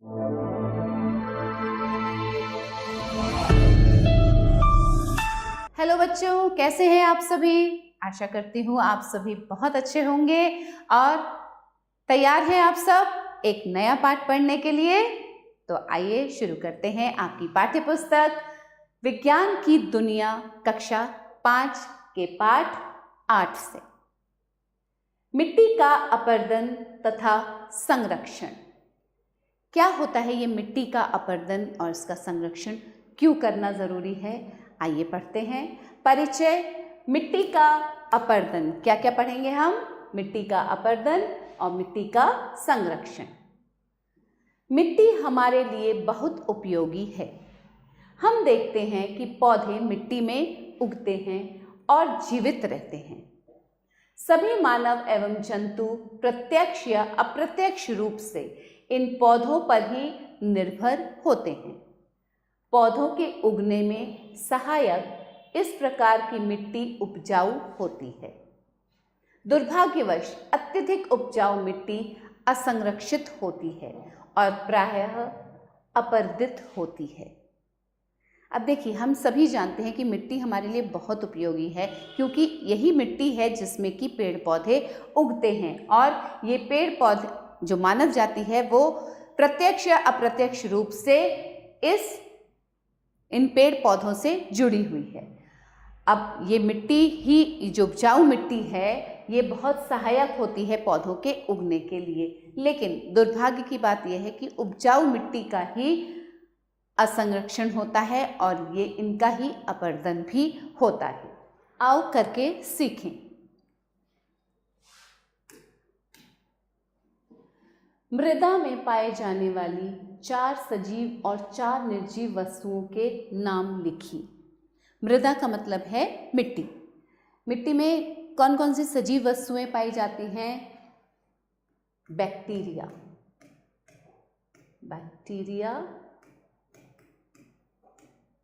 Hello बच्चों, कैसे हैं आप सभी। आशा करती हूँ आप सभी बहुत अच्छे होंगे और तैयार हैं आप सब एक नया पाठ पढ़ने के लिए। तो आइए शुरू करते हैं आपकी पाठ्य पुस्तक विज्ञान की दुनिया कक्षा 5 के पाठ 8 से। मिट्टी का अपरदन तथा संरक्षण। क्या होता है ये मिट्टी का अपरदन और इसका संरक्षण क्यों करना जरूरी है, आइए पढ़ते हैं। परिचय। मिट्टी का अपरदन, क्या क्या पढ़ेंगे हम। मिट्टी का अपरदन और मिट्टी का संरक्षण। मिट्टी हमारे लिए बहुत उपयोगी है। हम देखते हैं कि पौधे मिट्टी में उगते हैं और जीवित रहते हैं। सभी मानव एवं जंतु प्रत्यक्ष या अप्रत्यक्ष रूप से इन पौधों पर ही निर्भर होते हैं। पौधों के उगने में सहायक इस प्रकार की मिट्टी उपजाऊ होती है। दुर्भाग्यवश अत्यधिक उपजाऊ मिट्टी असंरक्षित होती है और प्रायः अपरदित होती है। अब देखिए, हम सभी जानते हैं कि मिट्टी हमारे लिए बहुत उपयोगी है, क्योंकि यही मिट्टी है जिसमें कि पेड़ पौधे उगते हैं और ये पेड़ पौधे जो मानव जाति है वो प्रत्यक्ष या अप्रत्यक्ष रूप से इन पेड़ पौधों से जुड़ी हुई है। अब ये मिट्टी ही, जो उपजाऊ मिट्टी है, ये बहुत सहायक होती है पौधों के उगने के लिए। लेकिन दुर्भाग्य की बात यह है कि उपजाऊ मिट्टी का ही असंरक्षण होता है और ये इनका ही अपरदन भी होता है। आओ करके सीखें। मृदा में पाए जाने वाली 4 सजीव और 4 निर्जीव वस्तुओं के नाम लिखिए। मृदा का मतलब है मिट्टी। मिट्टी में कौन कौन सी सजीव वस्तुएं पाई जाती हैं। बैक्टीरिया,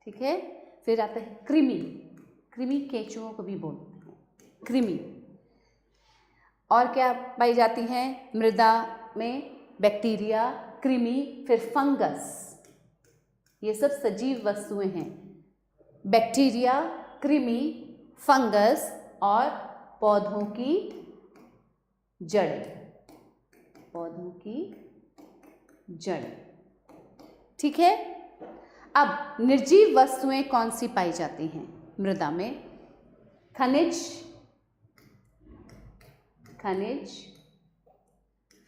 ठीक है। फिर आता है कृमि केंचुओं को भी बोलते हैं, कृमि। और क्या पाई जाती हैं मृदा में। बैक्टीरिया, कृमि, फिर फंगस। ये सब सजीव वस्तुएं हैं। बैक्टीरिया, कृमि, फंगस और पौधों की जड़ें। ठीक है। अब निर्जीव वस्तुएं कौन सी पाई जाती हैं मृदा में। खनिज,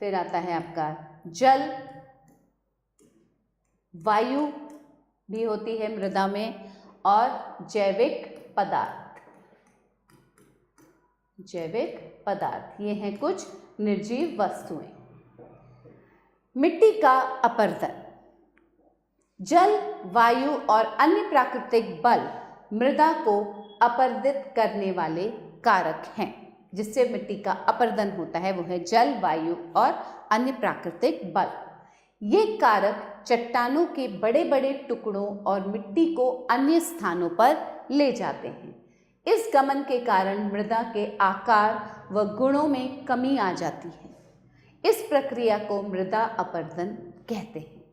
फिर आता है आपका जल, वायु भी होती है मृदा में, और जैविक पदार्थ। ये हैं कुछ निर्जीव वस्तुएं। मिट्टी का अपरदन। जल, वायु और अन्य प्राकृतिक बल मृदा को अपरदित करने वाले कारक हैं। जिससे मिट्टी का अपरदन होता है वो है जल, वायु और अन्य प्राकृतिक बल। ये कारक चट्टानों के बड़े बड़े टुकड़ों और मिट्टी को अन्य स्थानों पर ले जाते हैं। इस गमन के कारण मृदा के आकार व गुणों में कमी आ जाती है। इस प्रक्रिया को मृदा अपरदन कहते हैं।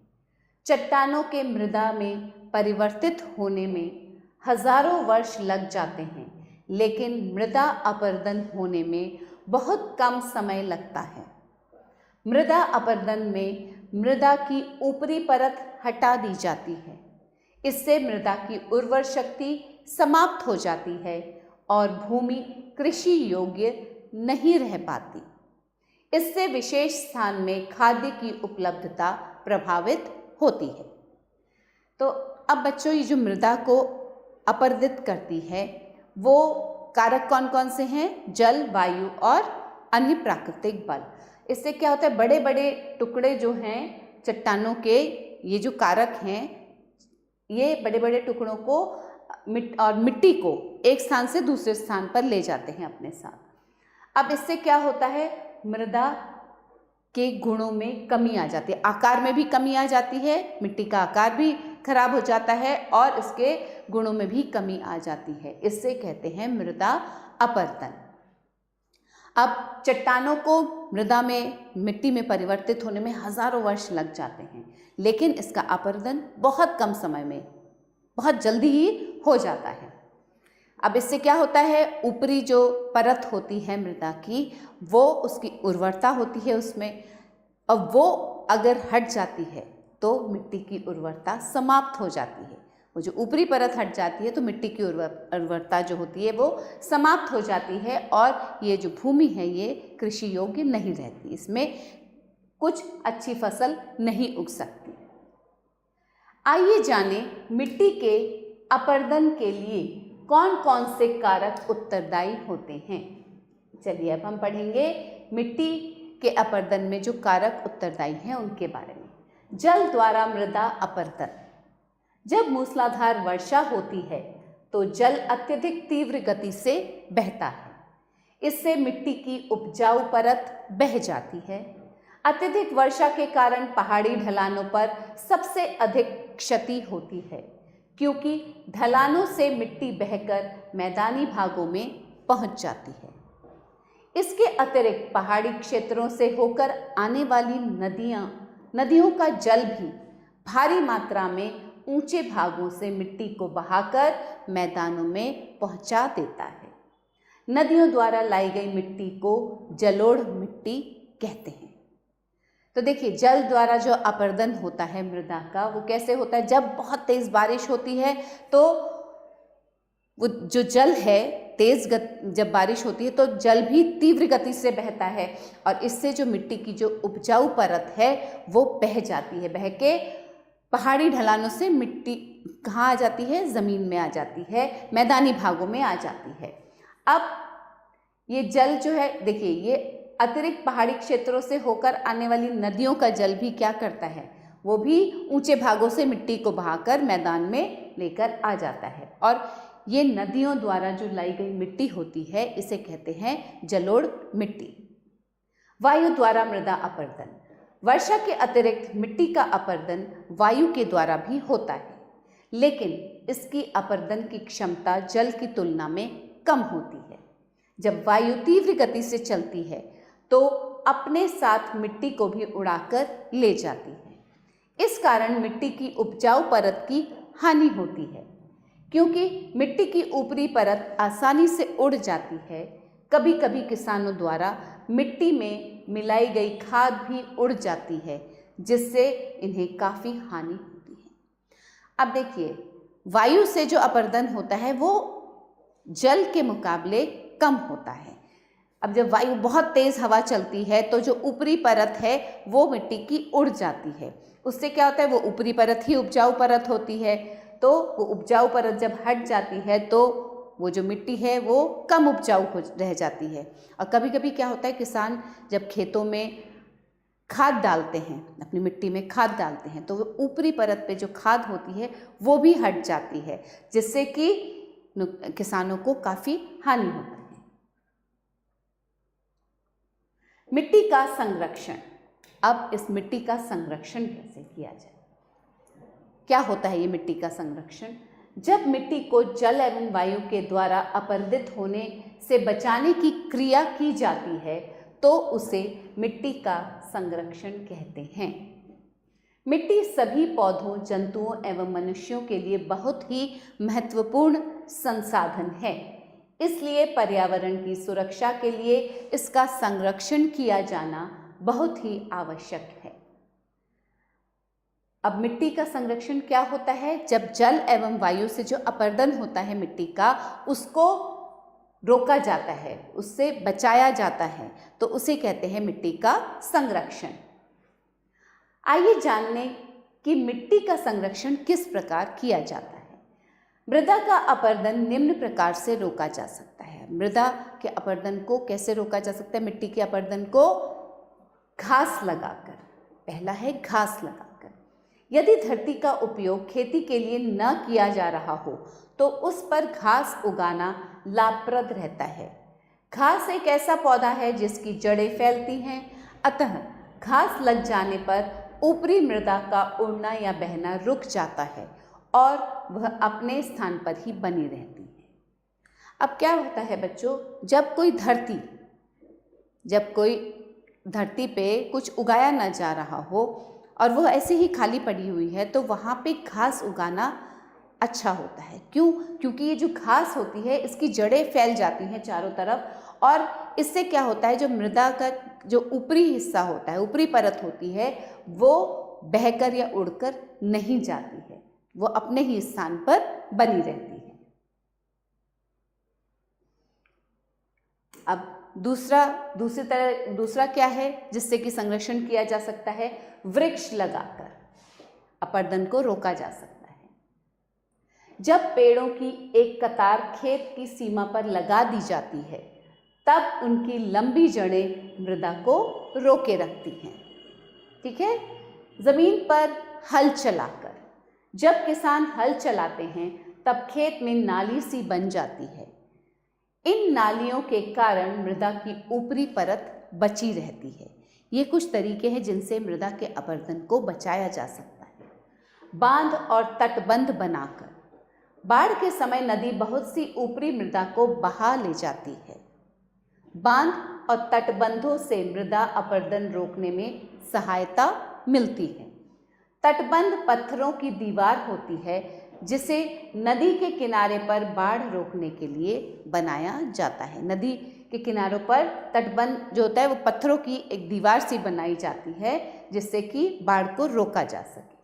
चट्टानों के मृदा में परिवर्तित होने में हजारों वर्ष लग जाते हैं, लेकिन मृदा अपरदन होने में बहुत कम समय लगता है। मृदा अपरदन में मृदा की ऊपरी परत हटा दी जाती है। इससे मृदा की उर्वर शक्ति समाप्त हो जाती है और भूमि कृषि योग्य नहीं रह पाती। इससे विशेष स्थान में खाद्य की उपलब्धता प्रभावित होती है। तो अब बच्चों, ये जो मृदा को अपरदित करती है वो कारक कौन कौन से हैं। जल, वायु और अन्य प्राकृतिक बल। इससे क्या होता है, बड़े बड़े टुकड़े जो हैं चट्टानों के, ये जो कारक हैं, ये बड़े बड़े टुकड़ों को और मिट्टी को एक स्थान से दूसरे स्थान पर ले जाते हैं अपने साथ। अब इससे क्या होता है, मृदा के गुणों में कमी आ जाती है, आकार में भी कमी आ जाती है, मिट्टी का आकार भी खराब हो जाता है और इसके गुणों में भी कमी आ जाती है। इससे कहते हैं मृदा अपरदन। अब चट्टानों को मृदा में, मिट्टी में परिवर्तित होने में हजारों वर्ष लग जाते हैं, लेकिन इसका अपरदन बहुत कम समय में, बहुत जल्दी ही हो जाता है। अब इससे क्या होता है, ऊपरी जो परत होती है मृदा की, वो उसकी उर्वरता होती है उसमें, अब वो अगर हट जाती है तो मिट्टी की उर्वरता समाप्त हो जाती है। वो जो ऊपरी परत हट जाती है तो मिट्टी की उर्वरता जो होती है वो समाप्त हो जाती है और ये जो भूमि है ये कृषि योग्य नहीं रहती, इसमें कुछ अच्छी फसल नहीं उग सकती। आइए जाने मिट्टी के अपरदन के लिए कौन कौन से कारक उत्तरदायी होते हैं। चलिए अब हम पढ़ेंगे मिट्टी के अपरदन में जो कारक उत्तरदायी हैं उनके बारे में। जल द्वारा मृदा अपरदन। जब मूसलाधार वर्षा होती है तो जल अत्यधिक तीव्र गति से बहता है, इससे मिट्टी की उपजाऊ परत बह जाती है। अत्यधिक वर्षा के कारण पहाड़ी ढलानों पर सबसे अधिक क्षति होती है, क्योंकि ढलानों से मिट्टी बहकर मैदानी भागों में पहुंच जाती है। इसके अतिरिक्त पहाड़ी क्षेत्रों से होकर आने वाली नदियों का जल भी भारी मात्रा में ऊंचे भागों से मिट्टी को बहाकर मैदानों में पहुंचा देता है। नदियों द्वारा लाई गई मिट्टी को जलोढ़ मिट्टी कहते हैं। तो देखिए, जल द्वारा जो अपरदन होता है मृदा का, वो कैसे होता है, जब बहुत तेज बारिश होती है तो वो जो जल है जब बारिश होती है तो जल भी तीव्र गति से बहता है और इससे जो मिट्टी की जो उपजाऊ परत है वो बह जाती है, बह के पहाड़ी ढलानों से मिट्टी कहाँ आ जाती है, ज़मीन में आ जाती है, मैदानी भागों में आ जाती है। अब ये जल जो है, देखिए, ये अतिरिक्त पहाड़ी क्षेत्रों से होकर आने वाली नदियों का जल भी क्या करता है, वो भी ऊंचे भागों से मिट्टी को बहाकर मैदान में लेकर आ जाता है और ये नदियों द्वारा जो लाई गई मिट्टी होती है इसे कहते हैं जलोढ़ मिट्टी। वायु द्वारा मृदा अपरदन। वर्षा के अतिरिक्त मिट्टी का अपरदन वायु के द्वारा भी होता है, लेकिन इसकी अपरदन की क्षमता जल की तुलना में कम होती है। जब वायु तीव्र गति से चलती है तो अपने साथ मिट्टी को भी उड़ाकर ले जाती है। इस कारण मिट्टी की उपजाऊ परत की हानि होती है, क्योंकि मिट्टी की ऊपरी परत आसानी से उड़ जाती है। कभी कभी किसानों द्वारा मिट्टी में मिलाई गई खाद भी उड़ जाती है, जिससे इन्हें काफ़ी हानि होती है। अब देखिए, वायु से जो अपरदन होता है वो जल के मुकाबले कम होता है। अब जब वायु बहुत तेज़ हवा चलती है तो जो ऊपरी परत है वो मिट्टी की उड़ जाती है। उससे क्या होता है, वो ऊपरी परत ही उपजाऊ परत होती है, तो वो उपजाऊ परत जब हट जाती है तो वो जो मिट्टी है वो कम उपजाऊ रह जाती है। और कभी कभी क्या होता है, किसान जब खेतों में खाद डालते हैं, अपनी मिट्टी में खाद डालते हैं, तो वो ऊपरी परत पे जो खाद होती है वो भी हट जाती है, जिससे कि किसानों को काफ़ी हानि होती है। मिट्टी का संरक्षण। अब इस मिट्टी का संरक्षण कैसे किया जाए, क्या होता है ये मिट्टी का संरक्षण? जब मिट्टी को जल एवं वायु के द्वारा अपरदित होने से बचाने की क्रिया की जाती है तो उसे मिट्टी का संरक्षण कहते हैं। मिट्टी सभी पौधों, जंतुओं एवं मनुष्यों के लिए बहुत ही महत्वपूर्ण संसाधन है, इसलिए पर्यावरण की सुरक्षा के लिए इसका संरक्षण किया जाना बहुत ही आवश्यक है। अब मिट्टी का संरक्षण क्या होता है? जब जल एवं वायु से जो अपरदन होता है मिट्टी का, उसको रोका जाता है, उससे बचाया जाता है, तो उसे कहते हैं मिट्टी का संरक्षण। आइए जानने कि मिट्टी का संरक्षण किस प्रकार किया जाता है। मृदा का अपरदन निम्न प्रकार से रोका जा सकता है। मृदा के अपरदन को कैसे रोका जा सकता है? मिट्टी के अपरदन को घास लगाकर। पहला है घास लगाकर। यदि धरती का उपयोग खेती के लिए न किया जा रहा हो तो उस पर घास उगाना लाभप्रद रहता है। घास एक ऐसा पौधा है जिसकी जड़ें फैलती हैं, अतः घास लग जाने पर ऊपरी मृदा का उड़ना या बहना रुक जाता है और वह अपने स्थान पर ही बनी रहती है। अब क्या होता है बच्चों, जब कोई धरती जब कोई धरती पे कुछ उगाया ना जा रहा हो और वो ऐसे ही खाली पड़ी हुई है, तो वहाँ पे घास उगाना अच्छा होता है। क्यों? क्योंकि ये जो घास होती है इसकी जड़ें फैल जाती हैं चारों तरफ, और इससे क्या होता है, जो मृदा का जो ऊपरी हिस्सा होता है, ऊपरी परत होती है, वो बहकर या उड़कर नहीं जाती है, वो अपने ही स्थान पर बनी रहती है। अब दूसरा क्या है जिससे कि संरक्षण किया जा सकता है? वृक्ष लगाकर अपरदन को रोका जा सकता है। जब पेड़ों की एक कतार खेत की सीमा पर लगा दी जाती है, तब उनकी लंबी जड़ें मृदा को रोके रखती हैं। ठीक है? जमीन पर हल चलाकर, जब किसान हल चलाते हैं तब खेत में नाली सी बन जाती है। इन नालियों के कारण मृदा की ऊपरी परत बची रहती है। ये कुछ तरीके हैं जिनसे मृदा के अपरदन को बचाया जा सकता है। बांध और तटबंध बनाकर, बाढ़ के समय नदी बहुत सी ऊपरी मृदा को बहा ले जाती है। बांध और तटबंधों से मृदा अपरदन रोकने में सहायता मिलती है। तटबंध पत्थरों की दीवार होती है जिसे नदी के किनारे पर बाढ़ रोकने के लिए बनाया जाता है। नदी के किनारों पर तटबंध जो होता है वो पत्थरों की एक दीवार सी बनाई जाती है जिससे कि बाढ़ को रोका जा सके।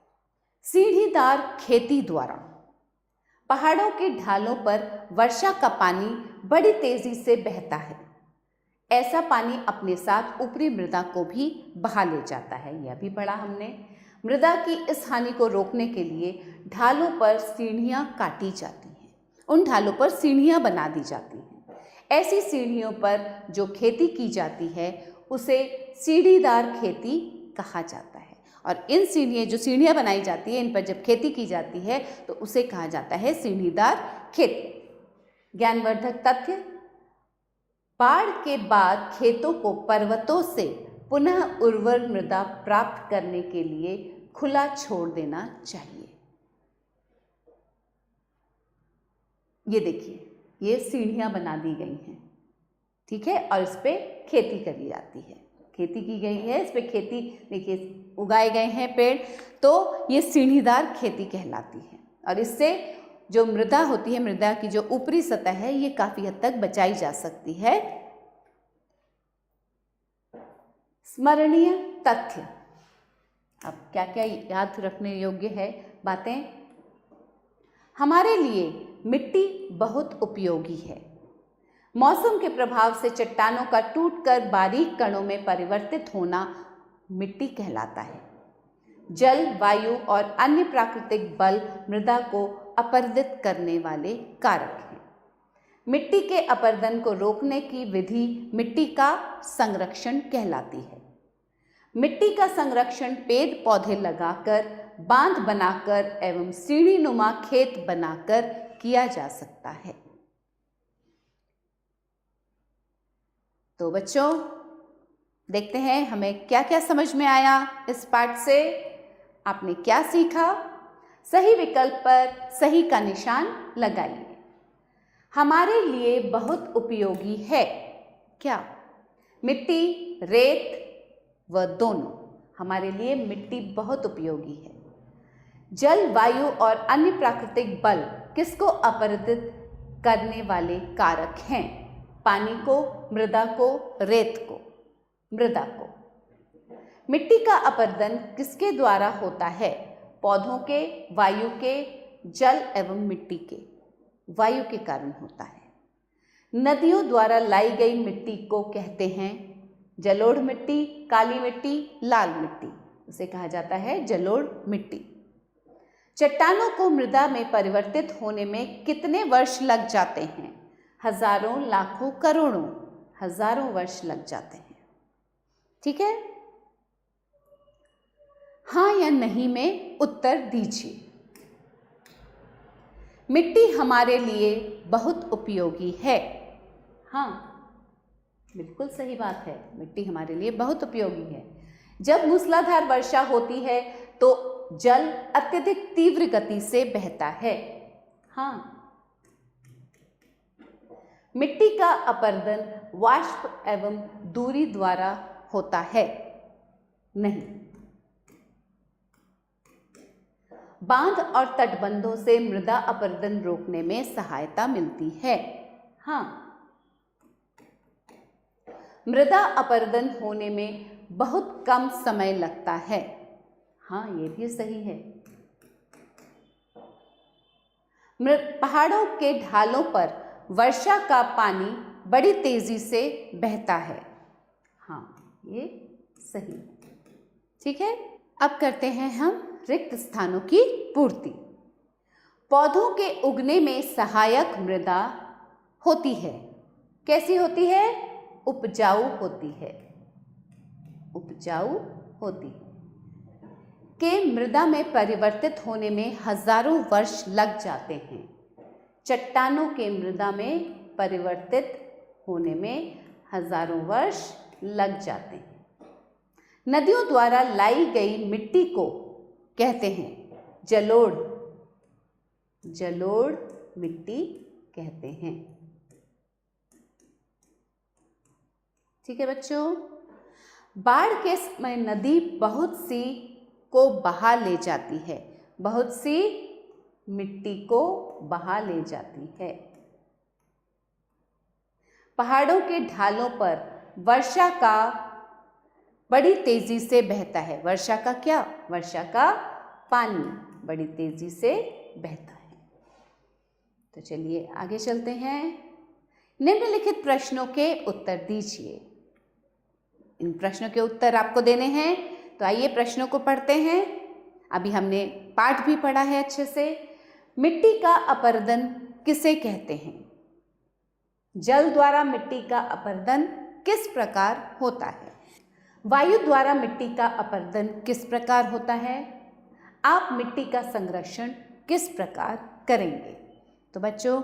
सीढ़ीदार खेती द्वारा, पहाड़ों के ढालों पर वर्षा का पानी बड़ी तेजी से बहता है। ऐसा पानी अपने साथ ऊपरी मृदा को भी बहा ले जाता है। यह भी पढ़ा हमने। मृदा की इस हानि को रोकने के लिए ढालों पर सीढ़ियाँ काटी जाती हैं। उन ढालों पर सीढ़ियाँ बना दी जाती हैं। ऐसी सीढ़ियों पर जो खेती की जाती है उसे सीढ़ीदार खेती कहा जाता है। और इन जो सीढ़ियाँ बनाई जाती है, इन पर जब खेती की जाती है तो उसे कहा जाता है सीढ़ीदार खेती। ज्ञानवर्धक तथ्य: बाढ़ के बाद खेतों को पर्वतों से पुनः उर्वर मृदा प्राप्त करने के लिए खुला छोड़ देना चाहिए। ये देखिए, ये सीढ़ियां बना दी गई हैं, ठीक है, और इस पे खेती करी जाती है। खेती की गई है, इस पे खेती, देखिए उगाए गए हैं पेड़, तो ये सीढ़ीदार खेती कहलाती है। और इससे जो मृदा होती है, मृदा की जो ऊपरी सतह है, ये काफ़ी हद तक बचाई जा सकती है। स्मरणीय तथ्य: अब क्या क्या याद रखने योग्य है बातें? हमारे लिए मिट्टी बहुत उपयोगी है। मौसम के प्रभाव से चट्टानों का टूटकर बारीक कणों में परिवर्तित होना मिट्टी कहलाता है। जल, वायु और अन्य प्राकृतिक बल मृदा को अपरदित करने वाले कारक हैं। मिट्टी के अपरदन को रोकने की विधि मिट्टी का संरक्षण कहलाती है। मिट्टी का संरक्षण पेड़ पौधे लगाकर, बांध बनाकर एवं सीढ़ी नुमा खेत बनाकर किया जा सकता है। तो बच्चों, देखते हैं हमें क्या क्या समझ में आया इस पाठ से। आपने क्या सीखा? सही विकल्प पर सही का निशान लगाइए। हमारे लिए बहुत उपयोगी है। क्या? मिट्टी, रेत व दोनों। हमारे लिए मिट्टी बहुत उपयोगी है। जल, वायु और अन्य प्राकृतिक बल किसको अपरदित करने वाले कारक हैं? पानी को, मृदा को, रेत को, मृदा को। मिट्टी का अपरदन किसके द्वारा होता है? पौधों के, वायु के, जल एवं मिट्टी के। वायु के कारण होता है। नदियों द्वारा लाई गई मिट्टी को कहते हैं जलोढ़ मिट्टी, काली मिट्टी, लाल मिट्टी। उसे कहा जाता है जलोढ़ मिट्टी। चट्टानों को मृदा में परिवर्तित होने में कितने वर्ष लग जाते हैं? हजारों, लाखों, करोड़ों, हजारों वर्ष लग जाते हैं। ठीक है? हाँ या नहीं में उत्तर दीजिए। मिट्टी हमारे लिए बहुत उपयोगी है। हाँ, बिल्कुल सही बात है, मिट्टी हमारे लिए बहुत उपयोगी है। जब मूसलाधार वर्षा होती है तो जल अत्यधिक तीव्र गति से बहता है। हाँ, मिट्टी का अपरदन वाष्प एवं दूरी द्वारा होता है? नहीं। बांध और तटबंधों से मृदा अपरदन रोकने में सहायता मिलती है? हाँ। मृदा अपरदन होने में बहुत कम समय लगता है? हाँ, ये भी सही है। पहाड़ों के ढालों पर वर्षा का पानी बड़ी तेजी से बहता है? हाँ, ये सही है। ठीक है, अब करते हैं हम रिक्त स्थानों की पूर्ति। पौधों के उगने में सहायक मृदा होती है। कैसी होती है? उपजाऊ होती है। उपजाऊ होती है। के मृदा में परिवर्तित होने में हजारों वर्ष लग जाते हैं। चट्टानों के मृदा में परिवर्तित होने में हजारों वर्ष लग जाते हैं। नदियों द्वारा लाई गई मिट्टी को कहते हैं जलोढ़। जलोढ़ मिट्टी कहते हैं। ठीक है बच्चों, बाढ़ के समय नदी बहुत सी को बहा ले जाती है। बहुत सी मिट्टी को बहा ले जाती है। पहाड़ों के ढालों पर वर्षा का बड़ी तेजी से बहता है। वर्षा का क्या? वर्षा का पानी बड़ी तेजी से बहता है। तो चलिए आगे चलते हैं। निम्नलिखित प्रश्नों के उत्तर दीजिए। इन प्रश्नों के उत्तर आपको देने हैं, तो आइए प्रश्नों को पढ़ते हैं। अभी हमने पाठ भी पढ़ा है अच्छे से। मिट्टी का अपरदन किसे कहते हैं? जल द्वारा मिट्टी का अपरदन किस प्रकार होता है? वायु द्वारा मिट्टी का अपरदन किस प्रकार होता है? आप मिट्टी का संरक्षण किस प्रकार करेंगे? तो बच्चों,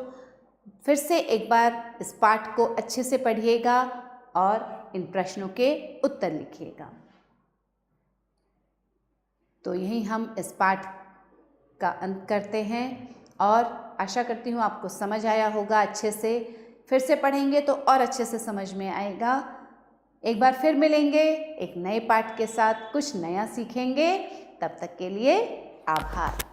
फिर से एक बार इस पाठ को अच्छे से पढ़िएगा और इन प्रश्नों के उत्तर लिखिएगा। तो यही हम इस पाठ का अंत करते हैं और आशा करती हूँ आपको समझ आया होगा अच्छे से। फिर से पढ़ेंगे तो और अच्छे से समझ में आएगा। एक बार फिर मिलेंगे एक नए पाठ के साथ, कुछ नया सीखेंगे। तब तक के लिए आभार।